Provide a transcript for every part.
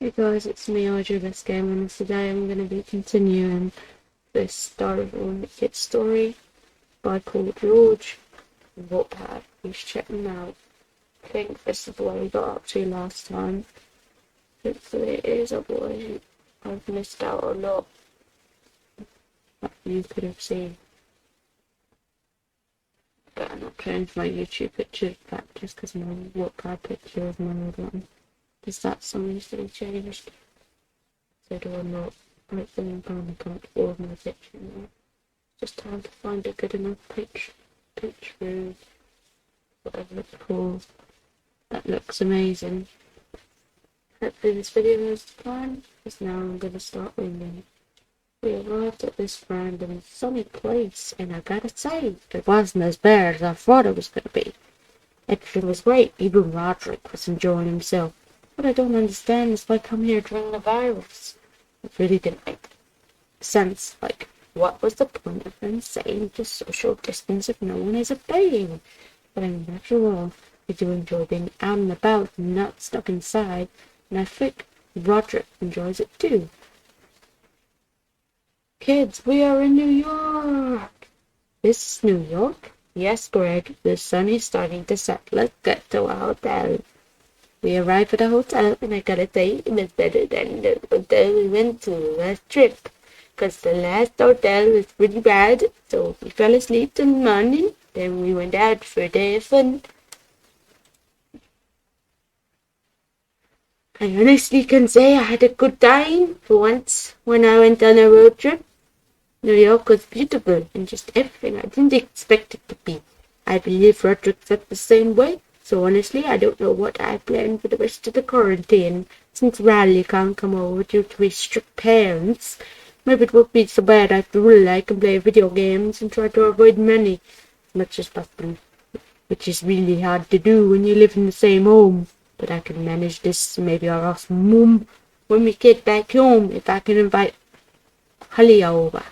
Hey guys, it's me, Audrey this game, and today I'm going to be continuing this diaryofawimpykid story by Paul George. Wattpad. You should check them out. I think this is what we got up to last time. Hopefully it is, otherwise I've missed out a lot that you could have seen. Better not change my YouTube picture back just because my Wattpad picture is my old one. Is that something to be changed? So do I not? I think I'm kind of comfortable with my picture now. Just time to find a good enough picture, whatever it's called. That looks amazing. Hopefully this video is fun, because now I'm going to start reading. We arrived at this random sunny place, and I gotta say, it wasn't as bad as I thought it was going to be. Everything was great, even Roderick was enjoying himself. What I don't understand is why I come here during the virus. It really didn't make sense. Like, what was the point of them saying to social distance if no one is obeying? But I mean, after all, I do enjoy being out and about and not stuck inside, and I think Roderick enjoys it too. Kids, we are in New York! This is New York? Yes, Greg, the sun is starting to set. Let's get to our hotel. We arrived at a hotel, and I gotta say, it was better than the hotel we went to last trip. 'Cause the last hotel was pretty bad, so we fell asleep till morning. Then we went out for a day of fun. I honestly can say I had a good time for once when I went on a road trip. New York was beautiful and just everything I didn't expect it to be. I believe Roderick felt the same way. So honestly, I don't know what I plan for the rest of the quarantine, since Riley can't come over due to his strict parents. Maybe it won't be so bad after all. I can play video games and try to avoid money as much as possible, which is really hard to do when you live in the same home. But I can manage this. Maybe I'll ask Mum when we get back home if I can invite Holly over.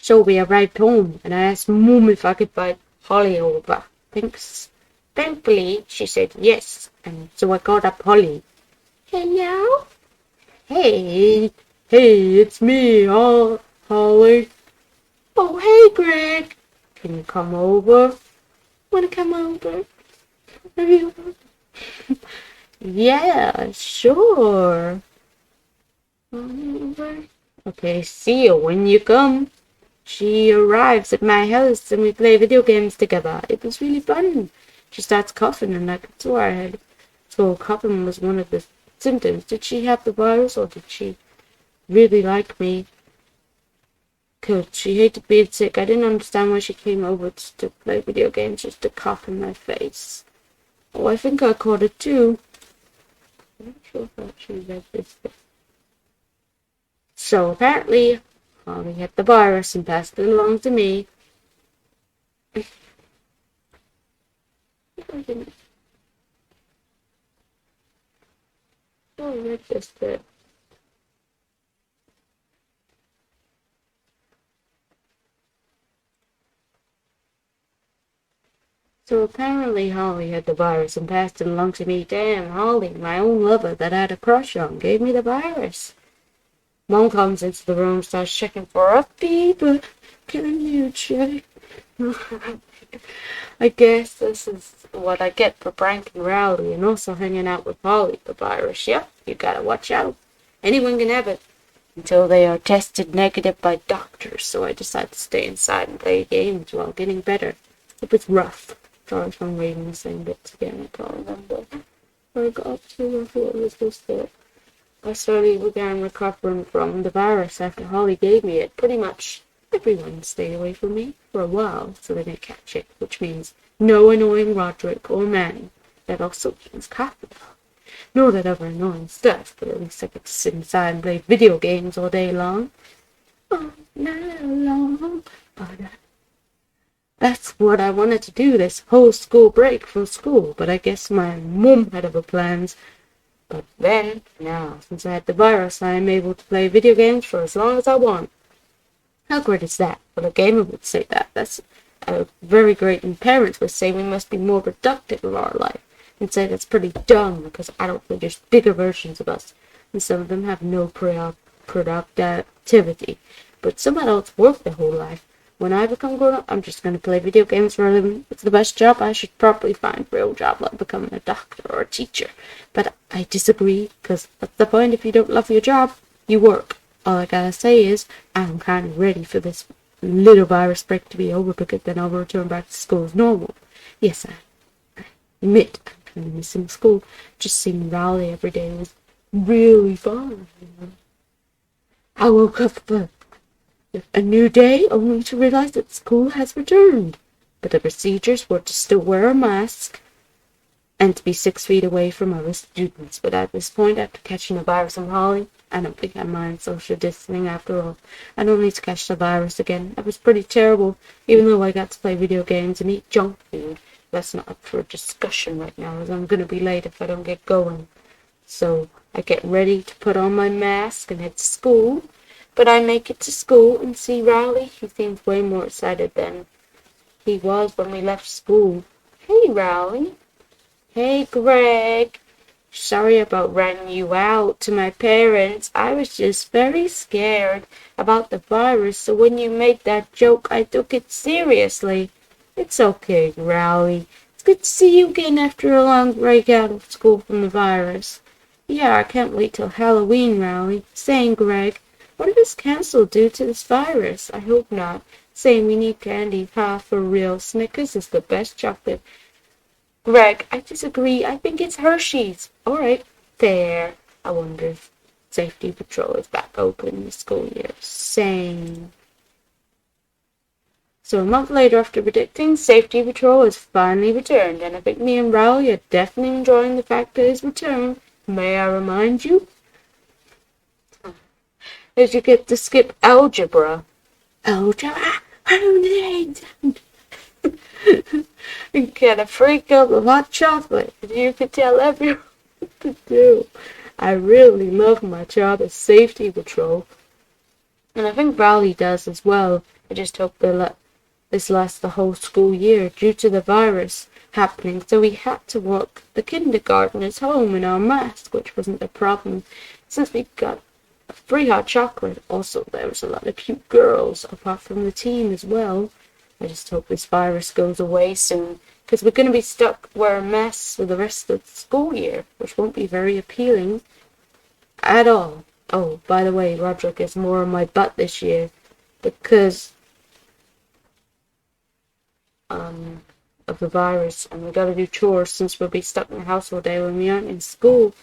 So we arrived home, and I asked Mum if I could invite Holly over. Thankfully, she said yes, and so I called up Holly. Hello? Hey, it's me, Holly. Oh, hey, Greg. Can you come over? Wanna come over? Yeah, sure. Okay, see you when you come. She arrives at my house and we play video games together. It was really fun. She starts coughing and I could swear I had. So coughing was one of the symptoms. Did she have the virus or did she really like me? Cause she hated being sick. I didn't understand why she came over to play video games just to cough in my face. Oh, I think I caught it too. I'm not sure if I actually read this thing. So apparently Holly had the virus and passed it along to me. I didn't. Oh, I read this bit. So apparently Holly had the virus and passed it along to me. Damn, Holly, my own lover that I had a crush on, gave me the virus. Mom comes into the room, starts checking for a fever. Can you check? I guess this is what I get for pranking Rowley and also hanging out with Holly. The virus, yep, you gotta watch out. Anyone can have it until they are tested negative by doctors. So I decided to stay inside and play games while getting better. It was rough. Sorry if I'm reading the same bits again. I can't remember where I got up to. I thought it was just that. I slowly began recovering from the virus after Holly gave me it. Pretty much everyone stayed away from me for a while so they didn't catch it, which means no annoying Roderick or Manny. That also means coffee. No that other annoying stuff, but at least I get to sit inside and play video games all day long. All night long. That's what I wanted to do this whole school break from school, but I guess my mum had other plans. But then, now, since I had the virus, I am able to play video games for as long as I want. How great is that? Well, a gamer would say that. That's very great, and parents would say we must be more productive in our life. and say that's pretty dumb because I don't think there's bigger versions of us, and some of them have no productivity. But some adults work their whole life. When I become grown up, I'm just going to play video games for a living. It's the best job. I should probably find a real job like becoming a doctor or a teacher. But I disagree, because that's the point. If you don't love your job, you work. All I gotta say is, I'm kind of ready for this little virus break to be over, because then I'll return back to school as normal. Yes, I admit I'm kind of missing school. Just seeing Raleigh every day was really fun. I woke up with a new day only to realize that school has returned. But the procedures were to still wear a mask and to be 6 feet away from other students. But at this point, after catching the virus in Raleigh, I don't think I mind social distancing after all. I don't need to catch the virus again. That was pretty terrible, even though I got to play video games and eat junk food. That's not up for discussion right now, as I'm going to be late if I don't get going. So I get ready to put on my mask and head to school. But I make it to school and see Riley. He seems way more excited than he was when we left school. Hey, Riley. Hey, Greg. Sorry about ratting you out to my parents. I was just very scared about the virus, so when you made that joke, I took it seriously. It's okay, Riley. It's good to see you again after a long break out of school from the virus. Yeah, I can't wait till Halloween, Riley. Saying, Greg, what if it's cancelled due to this virus? I hope not. Saying we need candy. Ha, for real. Snickers is the best chocolate. Greg, I disagree. I think it's Hershey's. Alright, fair. I wonder if Safety Patrol is back open this school year. Same. So a month later, after predicting, Safety Patrol has finally returned, and I think me and Riley are definitely enjoying the fact that it's returned. May I remind you? That you get to skip algebra. Algebra? And get a free cup of hot chocolate. You can tell everyone what to do. I really love my job as Safety Patrol. And I think Raleigh does as well. I just hope this lasts the whole school year due to the virus happening. So we had to work the kindergartners home in our mask, which wasn't a problem since we got free hot chocolate. Also, there was a lot of cute girls, apart from the team as well. I just hope this virus goes away soon, because we're going to be stuck wearing masks for the rest of the school year, which won't be very appealing at all. Oh, by the way, Roderick is more on my butt this year, because of the virus, and we got to do chores since we'll be stuck in the house all day when we aren't in school.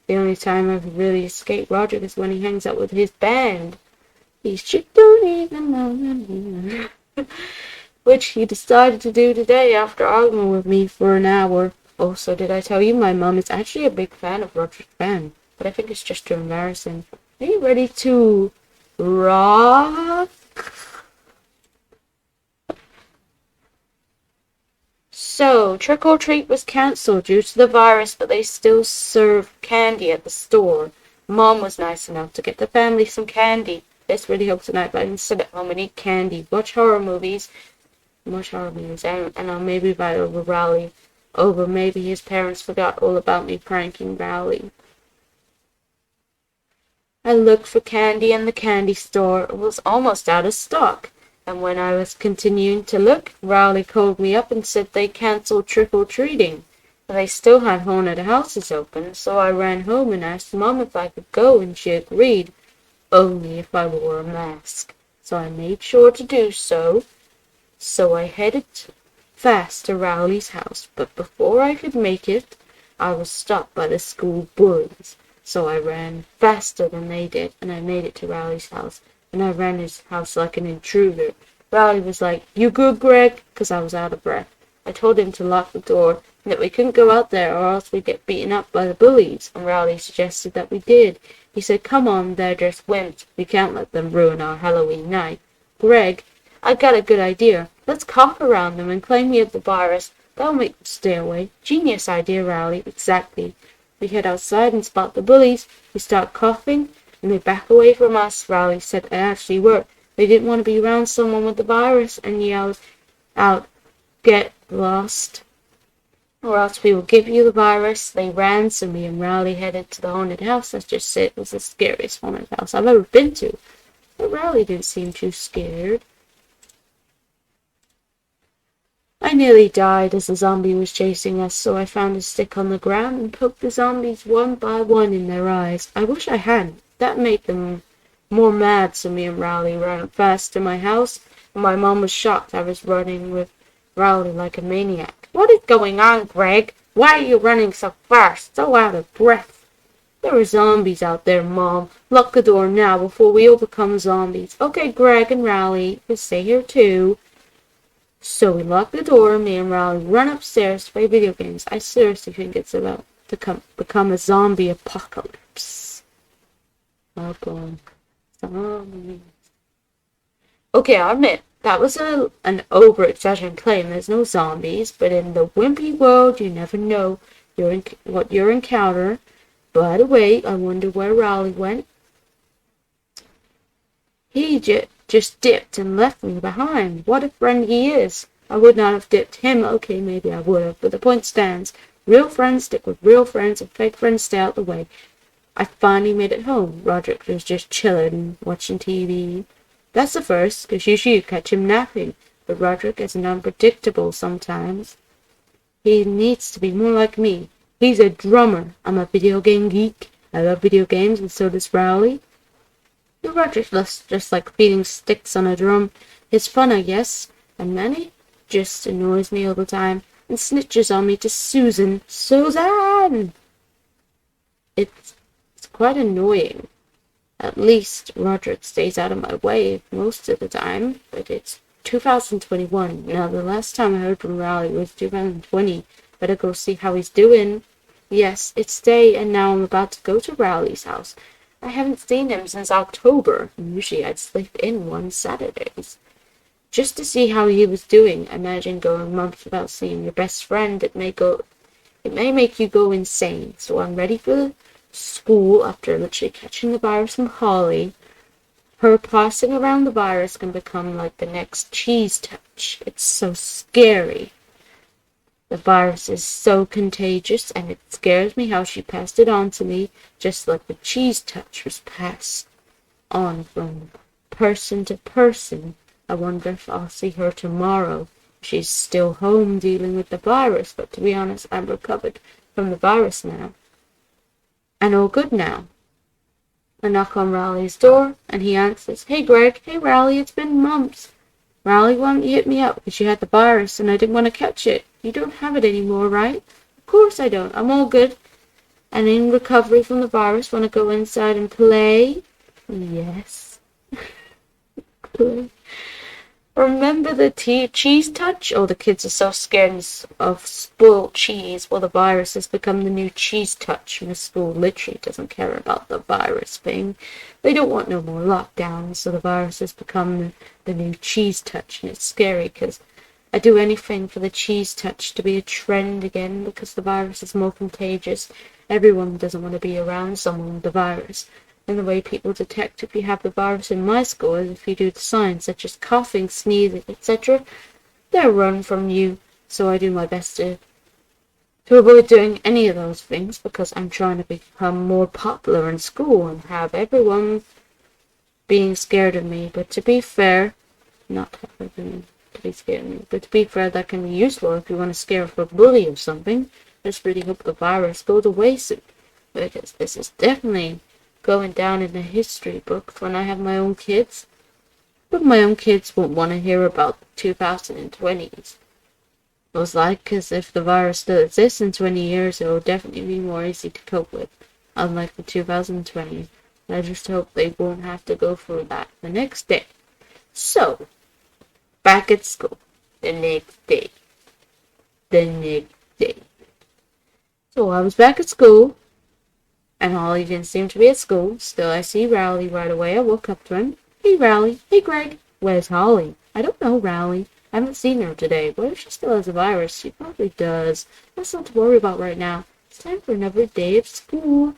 The only time I've really escaped Roderick is when he hangs out with his band. These chicks don't even know me. Which he decided to do today after arguing with me for an hour. Also, did I tell you my mom is actually a big fan of Roderick's band? But I think it's just too embarrassing. Are you ready to rock? So, Trick or Treat was cancelled due to the virus, but they still serve candy at the store. Mom was nice enough to get the family some candy. This really hopes tonight I can sit at home and eat candy, watch horror movies, and I'll maybe invite over Raleigh. Over maybe his parents forgot all about me pranking Raleigh. I looked for candy in the candy store. It was almost out of stock. And when I was continuing to look, Raleigh called me up and said they cancelled trick-or-treating. They still had haunted houses open, so I ran home and asked Mom if I could go, and she agreed, only if I wore a mask. So I made sure to do so. So I headed fast to Rowley's house, but before I could make it, I was stopped by the school bullies. So I ran faster than they did, and I made it to Rowley's house, and I ran his house like an intruder. Rowley was like, "You good, Greg?" because I was out of breath. I told him to lock the door, and that we couldn't go out there or else we'd get beaten up by the bullies, and Rowley suggested that we did. He said, "Come on, they're just wimps. We can't let them ruin our Halloween night." Greg, I got a good idea. Let's cough around them and claim we have the virus. That'll make them stay away. Genius idea, Rowley. Exactly. We head outside and spot the bullies. We start coughing, and they back away from us. Rowley said it actually worked. They didn't want to be around someone with the virus, and yelled out, "Get lost." or else we will give you the virus. They ran, so me and Rowley headed to the haunted house. Let's just say it was the scariest haunted house I've ever been to. But Rowley didn't seem too scared. I nearly died as the zombie was chasing us, so I found a stick on the ground and poked the zombies one by one in their eyes. I wish I hadn't. That made them more mad, so me and Rowley ran fast to my house, and my mom was shocked I was running with Rowley like a maniac. What is going on, Greg? Why are you running so fast, so out of breath? There are zombies out there, Mom. Lock the door now before we all become zombies. Okay, Greg and Rowley, you'll stay here too. So we lock the door, me and Rowley run upstairs to play video games. I seriously think it's about to become a zombie apocalypse. Oh boy. Zombies. Okay, I'll admit, that was an over-exaggerated claim. There's no zombies, but in the wimpy world, you never know what you'll encounter. By the way, I wonder where Rowley went. He just dipped and left me behind. What a friend he is. I would not have dipped him. Okay, maybe I would have, but the point stands. Real friends stick with real friends and fake friends stay out the way. I finally made it home. Roderick was just chilling, watching TV. That's the first, because usually you catch him napping, but Roderick is unpredictable sometimes. He needs to be more like me. He's a drummer. I'm a video game geek. I love video games, and so does Rowley. Roderick looks just like beating sticks on a drum. It's fun, I guess, and Manny just annoys me all the time and snitches on me to Susan. Susan! It's quite annoying. At least Roderick stays out of my way most of the time, but it's 2021. Now, the last time I heard from Rowley was 2020. Better go see how he's doing. Yes, it's day, and now I'm about to go to Rowley's house. I haven't seen him since October. Usually I'd sleep in one Saturdays. Just to see how he was doing. Imagine going months without seeing your best friend. It may make you go insane. So I'm ready for school after literally catching the virus from Holly. Her passing around the virus can become like the next cheese touch. It's so scary. The virus is so contagious, and it scares me how she passed it on to me, just like the cheese touch was passed on from person to person. I wonder if I'll see her tomorrow. She's still home dealing with the virus, but to be honest, I'm recovered from the virus now. And all good now. I knock on Rowley's door, and he answers, Hey Greg, hey Rowley, it's been months. Rowley, why don't you hit me up? Because you had the virus, and I didn't want to catch it. You don't have it anymore, right? Of course I don't. I'm all good. And in recovery from the virus, want to go inside and play? Yes. Play. Remember the cheese touch? Oh, the kids are so scared of spoiled cheese. Well, the virus has become the new cheese touch. Miss School literally doesn't care about the virus thing. They don't want no more lockdowns, so the virus has become the new cheese touch. And it's scary because I do anything for the cheese touch to be a trend again because the virus is more contagious. Everyone doesn't want to be around someone with the virus. And the way people detect if you have the virus in my school is if you do the signs such as coughing, sneezing, etc. They'll run from you. So I do my best to avoid doing any of those things because I'm trying to become more popular in school and have everyone being scared of me. But to be fair, not everyone to be scared of me, but to be fair, that can be useful if you want to scare off a bully or something. I just really hope the virus goes away soon because this is definitely going down in the history books when I have my own kids. But my own kids won't want to hear about the 2020s. Most like, because if the virus still exists in 20 years, it will definitely be more easy to cope with, unlike the 2020s. I just hope they won't have to go through that the next day. So, back at school, the next day. So I was back at school, and Holly didn't seem to be at school. Still, I see Rowley right away. I walk up to him. Hey, Rowley. Hey, Greg. Where's Holly? I don't know, Rowley. I haven't seen her today. What if she still has a virus? She probably does. That's not to worry about right now. It's time for another day of school.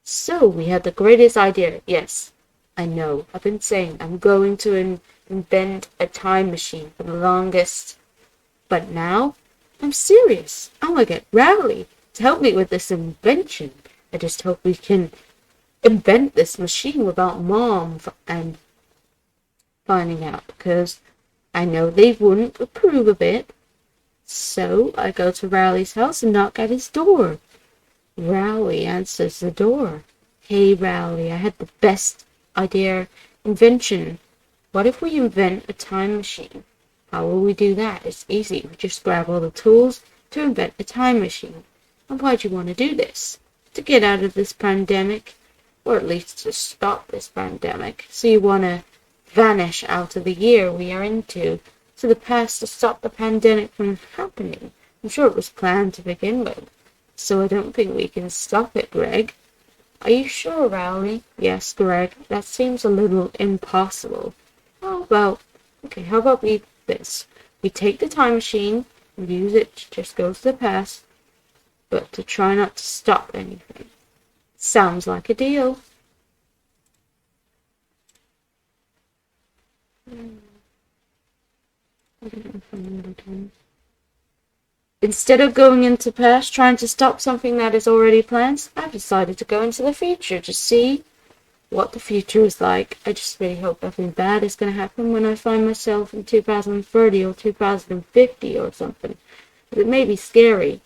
So, we had the greatest idea. Yes, I know. I've been saying I'm going to invent a time machine for the longest. But now, I'm serious. I'm gonna get Rowley to help me with this invention. I just hope we can invent this machine without Mom and finding out, because I know they wouldn't approve of it. So I go to Rowley's house and knock at his door. Rowley answers the door. Hey Rowley, I had the best invention. What if we invent a time machine? How will we do that? It's easy. We just grab all the tools to invent a time machine. And why'd you want to do this? To get out of this pandemic, or at least to stop this pandemic. So you want to vanish out of the year we are into, to the past, to stop the pandemic from happening. I'm sure it was planned to begin with, so I don't think we can stop it, Greg. Are you sure, Rowley? Yes, Greg. That seems a little impossible. How about this? We take the time machine and use it to just go to the past, but to try not to stop anything. Sounds like a deal. Instead of going into the past trying to stop something that is already planned, I've decided to go into the future to see what the future is like. I just really hope nothing bad is going to happen when I find myself in 2030 or 2050 or something. But it may be scary.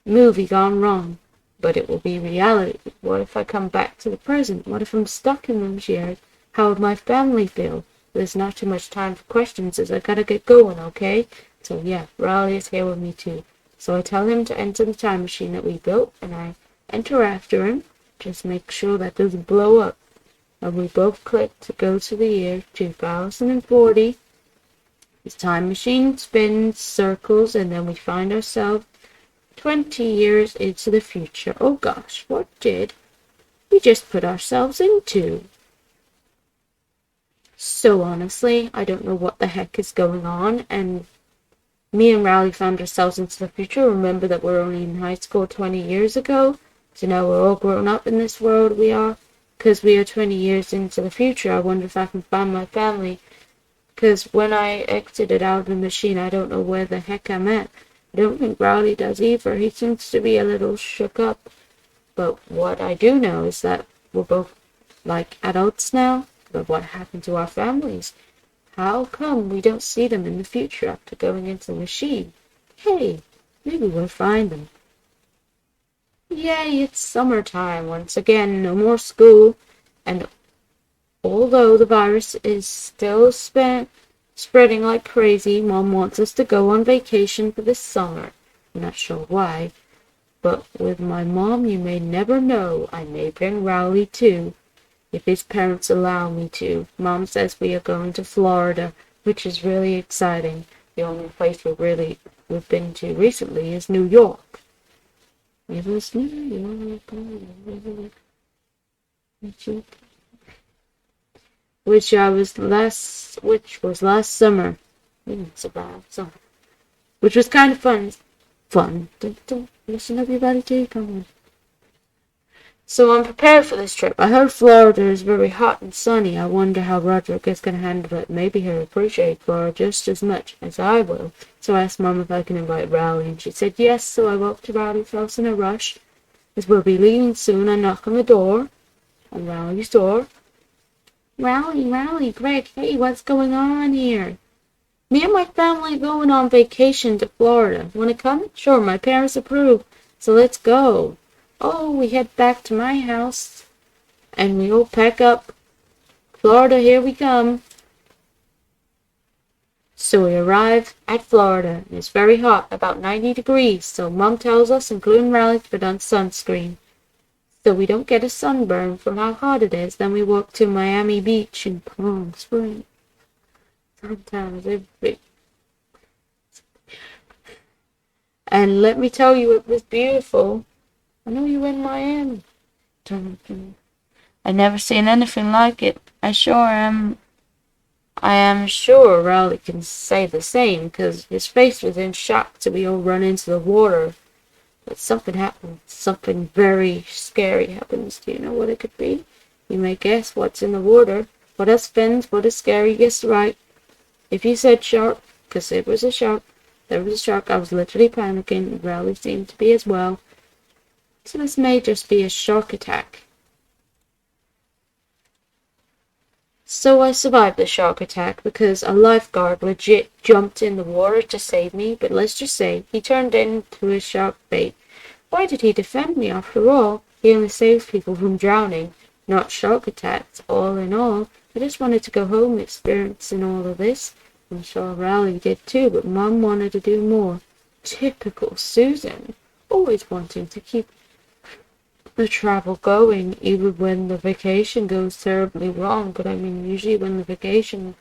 Movie gone wrong. But it will be reality. What if I come back to the present? What if I'm stuck in those years? How would my family feel? There's not too much time for questions as I gotta get going, okay? So yeah, Raleigh is here with me too. So I tell him to enter the time machine that we built, and I enter after him. Just make sure that doesn't blow up. And we both click to go to the year 2040. This time machine spins circles, and then we find ourselves 20 years into the future. Oh gosh, what did we just put ourselves into? So honestly, I don't know what the heck is going on, and me and Rowley found ourselves into the future. Remember that we're only in high school 20 years ago, so now we're all grown up in this world we are, because we are 20 years into the future. I wonder if I can find my family, because when I exited out of the machine, I don't know where the heck I'm at. I don't think Rowley does either. He seems to be a little shook up. But what I do know is that we're both like adults now. But what happened to our families? How come we don't see them in the future after going into the machine? Hey, maybe we'll find them. Yay, it's summertime once again. No more school. And although the virus is still spreading like crazy, Mom wants us to go on vacation for this summer. I'm not sure why, but with my mom you may never know. I may bring Rowley too, if his parents allow me to. Mom says we are going to Florida, which is really exciting. The only place we've been to recently is New York. It was New York. Which was last summer. It's about summer. Which was kind of fun. Don't listen everybody to you, come on. So I'm prepared for this trip. I heard Florida is very hot and sunny. I wonder how Roderick is going to handle it. Maybe he'll appreciate Florida just as much as I will. So I asked Mom if I can invite Rowley, and she said yes. So I walked to Rowley's house in a rush. As we'll be leaving soon, I knock on Rowley's door. Rowley, Greg, hey, what's going on here? Me and my family are going on vacation to Florida. Want to come? Sure, my parents approve, so let's go. Oh, we head back to my house, and we all pack up. Florida, here we come. So we arrive at Florida, and it's very hot, about 90 degrees, so Mom tells us, including Rowley, to put on sunscreen, so we don't get a sunburn from how hot it is. Then we walk to Miami Beach in Palm Springs. Sometimes and let me tell you, it was beautiful. I know you were in Miami. I never seen anything like it. I am sure Rowley can say the same, because his face was in shock till we all run into the water. But something happened. Something very scary happens. Do you know what it could be? You may guess what's in the water. What else, Fins? What is scary? Guess right. If you said shark, because it was a shark, There was a shark. I was literally panicking. Rowley seemed to be as well. So this may just be a shark attack. So I survived the shark attack because a lifeguard legit jumped in the water to save me, but let's just say he turned into a shark bait. Why did he defend me after all? He only saves people from drowning, not shark attacks. All in all, I just wanted to go home experiencing all of this. I'm sure Rowley did too, but Mum wanted to do more. Typical Susan, always wanting to keep the travel going, even when the vacation goes terribly wrong. But I mean, usually when the vacation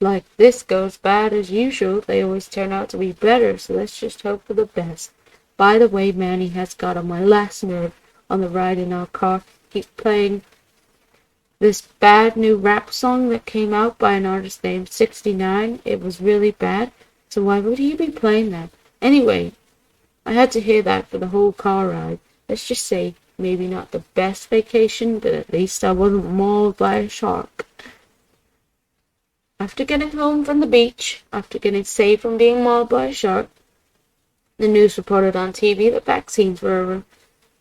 like this goes bad as usual, they always turn out to be better, so let's just hope for the best. By the way, Manny has got on my last nerve on the ride in our car. He's playing this bad new rap song that came out by an artist named 69. It was really bad, so why would he be playing that? Anyway, I had to hear that for the whole car ride. Let's just say, maybe not the best vacation, but at least I wasn't mauled by a shark. After getting home from the beach, after getting saved from being mauled by a shark, the news reported on TV that vaccines were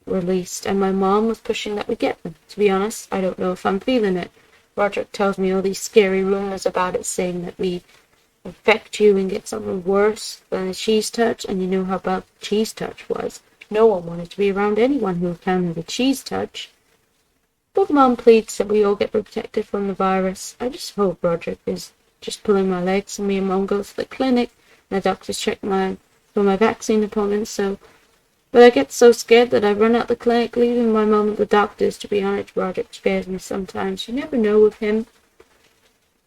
released, and my mom was pushing that we get them. To be honest, I don't know if I'm feeling it. Roderick tells me all these scary rumors about it, saying that we infect you and get something worse than a cheese touch, and you know how bad cheese touch was. No one wanted to be around anyone who encountered a cheese touch. But Mum pleads that we all get protected from the virus. I just hope Roderick is just pulling my legs and me and Mum go to the clinic and the doctors check for my vaccine appointments. But I get so scared that I run out the clinic, leaving my mum at the doctor's. To be honest, Roderick scares me sometimes. You never know with him.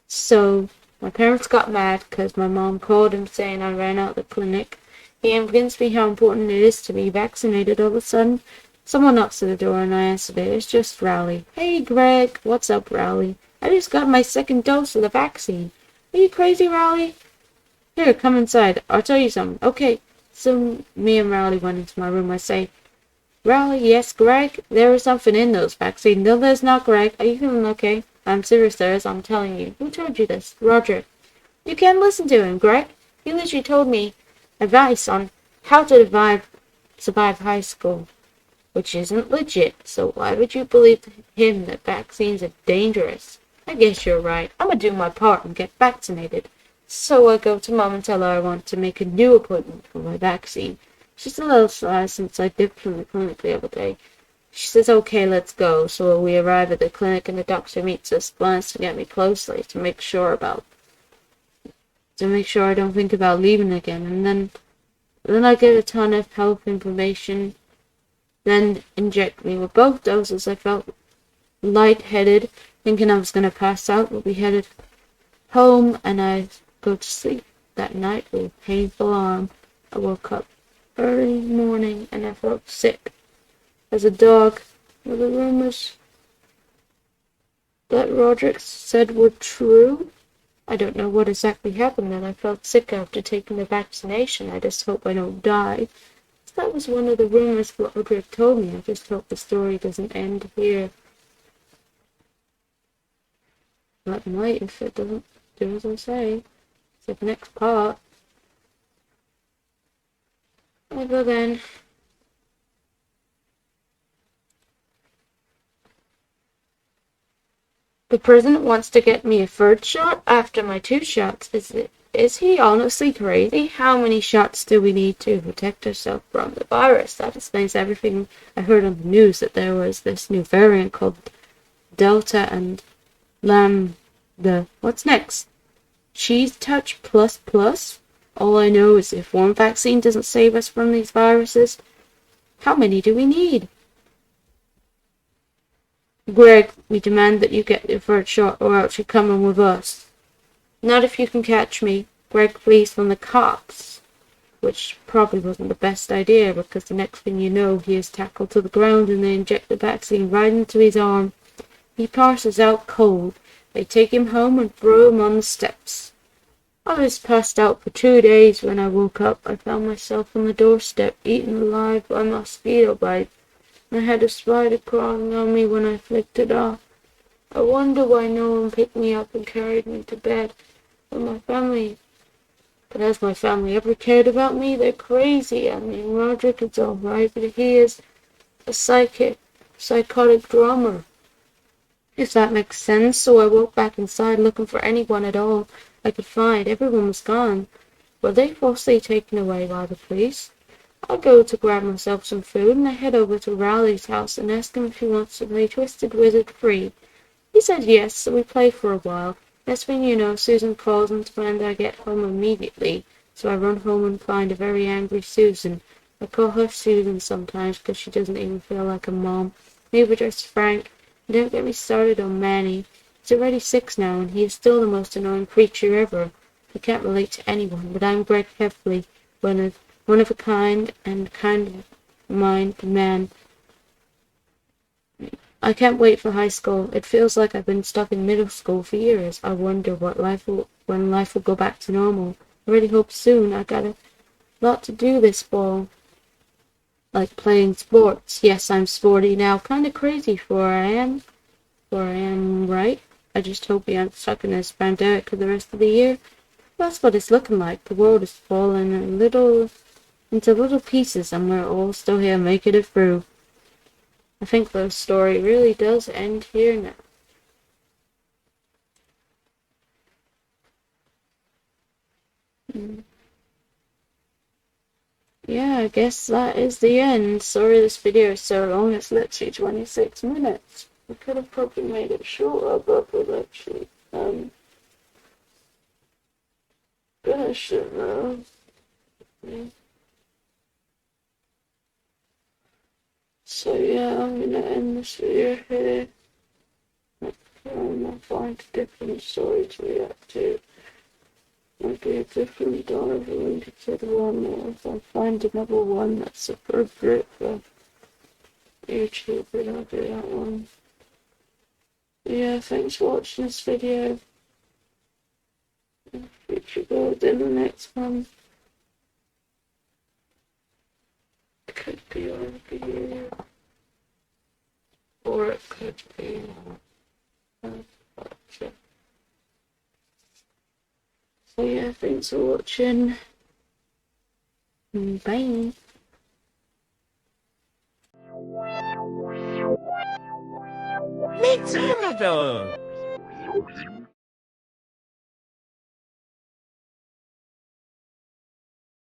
So my parents got mad because my mom called him saying I ran out the clinic. He convinced me how important it is to be vaccinated. All of a sudden, someone knocks at the door and I answered it. It's just Rowley. Hey, Greg. What's up, Rowley? I just got my second dose of the vaccine. Are you crazy, Rowley? Here, come inside. I'll tell you something. Okay. So me and Rowley went into my room. I say, Rowley, yes, Greg? There is something in those vaccines. No, there's not, Greg. Are you feeling okay? I'm serious, there is. I'm telling you. Who told you this? Roger. You can't listen to him, Greg. He literally told me advice on how to survive high school, which isn't legit. So why would you believe him that vaccines are dangerous? I guess you're right. I'm gonna do my part and get vaccinated. So I go to Mum and tell her I want to make a new appointment for my vaccine. She's a little shy since I dipped from the clinic the other day. She says, okay, let's go. So we arrive at the clinic and the doctor meets us, glancing at me closely to make sure I don't think about leaving again. And then I get a ton of health information, then inject me with both doses. I felt lightheaded, thinking I was going to pass out, but we headed home and I go to sleep that night with a painful arm. I woke up early morning and I felt sick as a dog. Were the rumors that Roderick said were true? I don't know what exactly happened then. I felt sick after taking the vaccination. I just hope I don't die. That was one of the rumors Roderick told me. I just hope the story doesn't end here. That might if it doesn't do as I say. So the next part. Over then. The president wants to get me a third shot after my 2 shots. Is he honestly crazy? How many shots do we need to protect ourselves from the virus? That explains everything I heard on the news, that there was this new variant called Delta and Lambda. What's next? Cheese touch plus plus? All I know is if one vaccine doesn't save us from these viruses, how many do we need? Greg, we demand that you get your third shot or else you're coming with us. Not if you can catch me. Greg flees from the cops. Which probably wasn't the best idea, because the next thing you know, he is tackled to the ground and they inject the vaccine right into his arm. He passes out cold. They take him home and throw him on the steps. I was passed out for 2 days. When I woke up, I found myself on the doorstep, eaten alive by mosquito bites. I had a spider crawling on me when I flicked it off. I wonder why no one picked me up and carried me to bed. When my family But has my family ever cared about me? They're crazy. I mean, Roderick is alright, but he is a psychotic drummer, if that makes sense. So I walked back inside looking for anyone at all I could find. Everyone was gone. Were they falsely taken away by the police? I go to grab myself some food, and I head over to Riley's house and ask him if he wants to play Twisted Wizard free. He said yes, so we play for a while. Next thing you know, Susan calls and demands I get home immediately, so I run home and find a very angry Susan. I call her Susan sometimes because she doesn't even feel like a mom. Neither does Frank. And don't get me started on Manny. He's already 6 now, and he is still the most annoying creature ever. I can't relate to anyone, but I'm Greg Heffley, one of a kind and kind-minded man. I can't wait for high school. It feels like I've been stuck in middle school for years. I wonder when life will go back to normal. I really hope soon. I got a lot to do this fall. Like playing sports. Yes, I'm sporty now. Kinda crazy for where I am. Right? I just hope we aren't stuck in this pandemic for the rest of the year. That's what it's looking like. The world is falling into little pieces, and we're all still here making it through. I think the story really does end here now. Yeah, I guess that is the end. Sorry this video is so long, it's literally 26 minutes. I could have probably made it shorter, but actually, gosh, yeah. So yeah, I'm gonna end this video here. I'll find a different story to react to. Maybe a different diaryofawimpykid one, or if I find another one that's appropriate for YouTube, then I'll do that one. Yeah, thanks for watching this video. Future goals in the next one. Could be over here, or it could be gotcha. So yeah, thanks for watching. Bye. Me too,